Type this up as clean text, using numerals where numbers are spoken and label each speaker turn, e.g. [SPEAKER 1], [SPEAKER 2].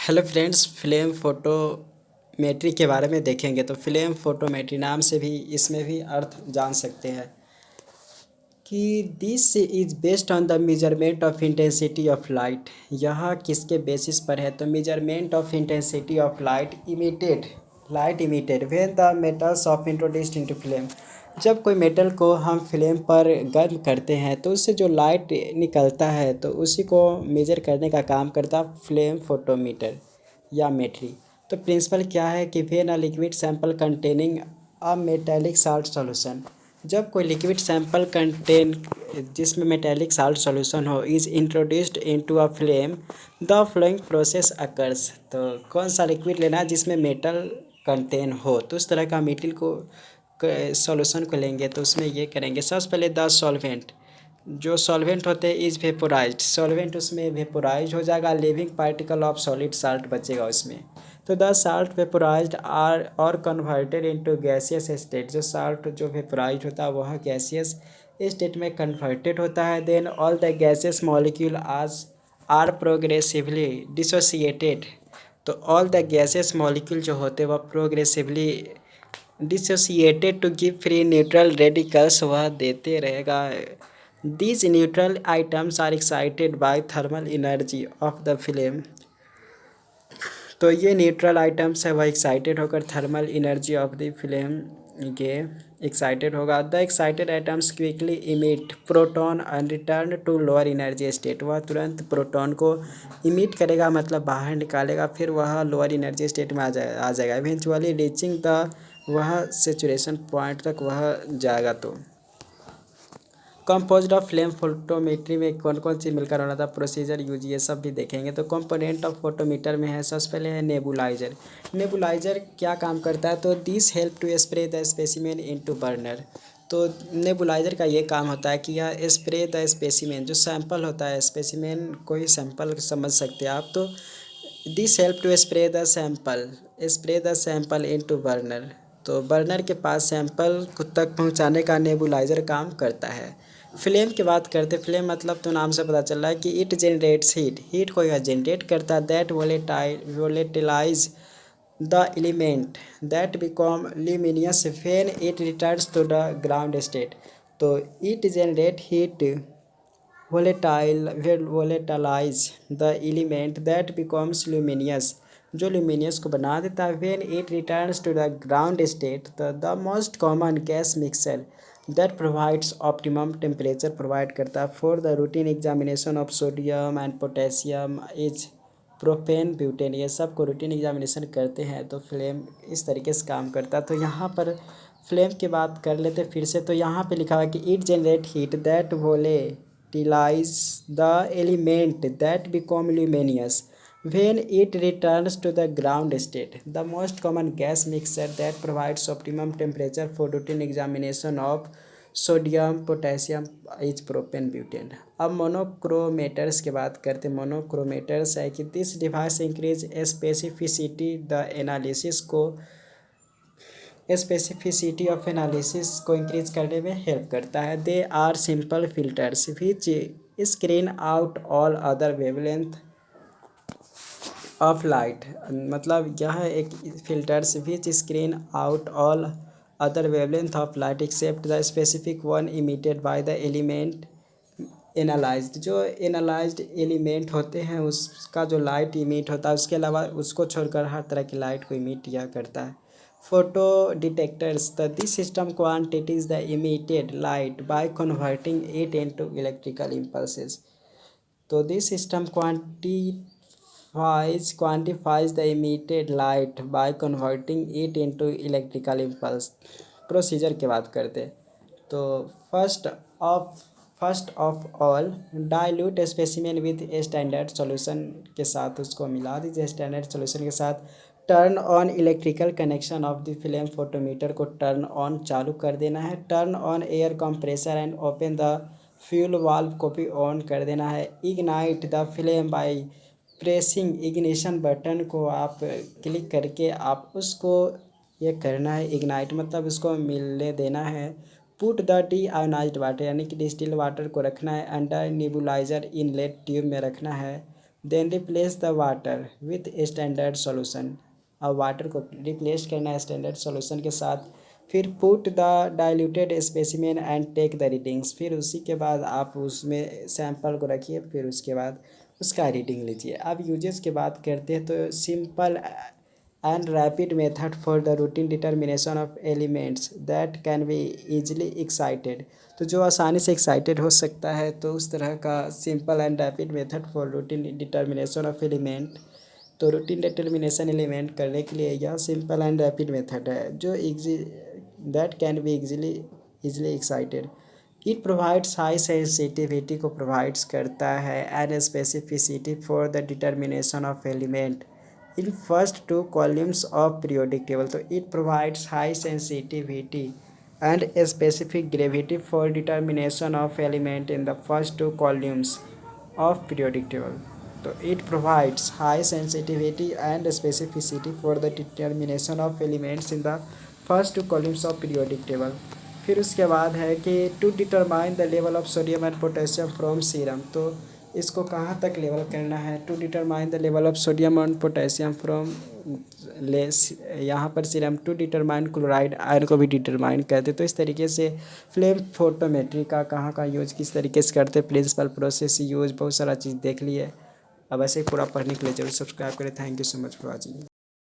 [SPEAKER 1] Hello friends, flame photometry के बारे में देखेंगे। तो फ्लेम फोटोमेट्री नाम से भी इसमें भी अर्थ जान सकते हैं कि this is based on the measurement of intensity of light. यह किसके बेसिस पर है? तो measurement of intensity of light emitted when the metals of introduced into flame. जब कोई मेटल को हम फ्लेम पर गर्म करते हैं तो उससे जो लाइट निकलता है तो उसी को मेजर करने का काम करता फ्लेम फोटोमीटर या मेट्री। तो प्रिंसिपल क्या है कि when a liquid sample containing a metallic salt solution. जब कोई लिक्विड सैंपल कंटेन जिसमें मेटेलिक साल्ट सॉल्यूशन हो is introduced into a flame the flowing process occurs. तो कौन सा लिक्विड लेना है जिसमें मेटल कंटेन हो, तो उस तरह का मेटल को सॉल्यूशन को लेंगे तो उसमें ये करेंगे। सबसे पहले द सॉल्वेंट, जो सॉल्वेंट होते हैं इज वेपोराइज्ड, सॉल्वेंट उसमें वेपोराइज हो जाएगा, living particle of solid salt बचेगा उसमें। तो द साल्ट वेपोराइज्ड आर और कन्वर्टेड इनटू गैसियस स्टेट। जो साल्ट जो वेपोराइज होता है वह गैसियस स्टेट में कन्वर्टेड होता है। Then all the gaseous molecule आज आर प्रोग्रेसिवली डिसोसिएटेड। तो ऑल द गैसेस मॉलिक्यूल जो होते हैं वह progressively dissociated to give free neutral radicals, वह देते रहेगा। These neutral items are excited by thermal energy of the flame. तो ये न्यूट्रल आइटम्स है वह एक्साइटेड होकर thermal energy of the flame के एक्साइटेड होगा। The excited items quickly emit proton and return to lower energy state. वह तुरंत proton को इमिट करेगा, मतलब बाहर निकालेगा, फिर वह लोअर एनर्जी स्टेट में आ जाएगा इवेंचुअली रीचिंग द वह सेचुरेशन पॉइंट तक वह जाएगा। तो कंपोज्ड ऑफ फ्लेम फोटोमेट्री में कौन कौन चीज़ मिलकर होना था, प्रोसीजर यूज, ये सब भी देखेंगे। तो कंपोनेंट ऑफ फोटोमीटर में है, सबसे पहले है नेबुलाइजर। नेबुलाइजर क्या काम करता है? तो this help to spray the specimen into burner. तो नेबुलाइजर का ये काम होता है कि यह स्प्रे द स्पेसिमेन, जो सैंपल होता है, स्पेसिमेन को ही सैंपल समझ सकते हैं आप। तो this help to spray the sample into burner. तो बर्नर के पास सैंपल खुद तक पहुंचाने का नेबुलाइजर काम करता है। फ्लेम की बात करते, फ्लेम मतलब तो नाम से पता चल रहा है कि इट जनरेट्स हीट को यह जनरेट करता है। That volatilize the element that become luminous when it returns to the ground state. तो it generate heat volatize the element that becomes luminous, जो ल्यूमिनियस को बना देता है। When it returns to the ground state the most common gas mixer that provides optimum temperature provide करता है for the routine examination of sodium and potassium is propane butane. ये सब को रूटीन एग्जामिनेशन करते हैं। तो फ्लेम इस तरीके से काम करता है। तो यहाँ पर फ्लेम की बात कर लेते फिर से। तो यहाँ पे लिखा हुआ है कि it generate heat that volatilize the element that become luminous when it returns to the ground state. The most common gas mixture that provides optimum temperature for routine examination of sodium potassium is propane butane. अब monochromators की बात करते हैं। Monochromators है कि this device increase specificity the analysis को specificity of analysis को increase करने में हेल्प करता है। They are simple filters which screen out all other wavelength of light. मतलब यह एक filters which screen out all other wavelength of light except the specific one emitted by the element analysed. जो analysed element होते हैं उसका जो light emit होता है उसके अलावा उसको छोड़कर हर तरह की लाइट को इमिट यह करता है। Photo detectors the this system quantities the emitted light by converting it into electrical impulses. तो this system quantifies the emitted light by converting it into electrical impulse। Procedure की बात करते तो first of all dilute specimen with standard solution के साथ उसको मिला दीजिए स्टैंडर्ड सॉल्यूशन के साथ। Turn on electrical connection of the flame photometer को टर्न ऑन चालू कर देना है। Turn on air compressor and open the fuel valve को भी ऑन कर देना है। Ignite the flame by pressing ignition button को आप क्लिक करके आप उसको ये करना है। इग्नाइट मतलब उसको मिलने देना है। Put the D ionised water यानी कि डिस्टिल वाटर को रखना है। अंडर नेबुलाइजर इनलेट ट्यूब में रखना है। Then replace the water with standard solution. अब वाटर को रिप्लेस करना है स्टैंडर्ड सॉल्यूशन के साथ। फिर put the diluted specimen and take the readings. फिर उसी के बाद आप उसमें सैंपल को रखिए, फिर उसके बाद उसका रीडिंग लीजिए। अब यूजेस की बात करते हैं तो simple and rapid method for the routine determination of elements that can be easily excited. तो जो आसानी से एक्साइटेड हो सकता है, तो उस तरह का simple and rapid method for routine determination of element. तो रूटीन डिटर्मिनेशन एलिमेंट करने के लिए यह सिंपल एंड रैपिड मेथड है जो that can be easily excited. It provides high sensitivity को प्रोवाइड्स करता है and specificity for the determination of element in first two columns of periodic table. तो it provides high sensitivity and specific gravity for determination of element in the first two columns of periodic table. तो it provides high sensitivity and specificity for the determination of elements in the first two columns of periodic table. फिर उसके बाद है कि to determine the level of sodium and potassium from serum. तो इसको कहाँ तक लेवल करना है, to determine the level of sodium and potassium from less, यहाँ पर serum. To determine chloride ion को भी डिटरमाइन करते। तो इस तरीके से फ्लेम फोटोमेट्री का कहाँ यूज किस तरीके से करते, प्रिंसिपल प्रोसेस यूज बहुत सारा चीज़ देख लिए। अब ऐसे ही पूरा पढ़ने के लिए जरूर सब्सक्राइब करें। Thank you so much for watching.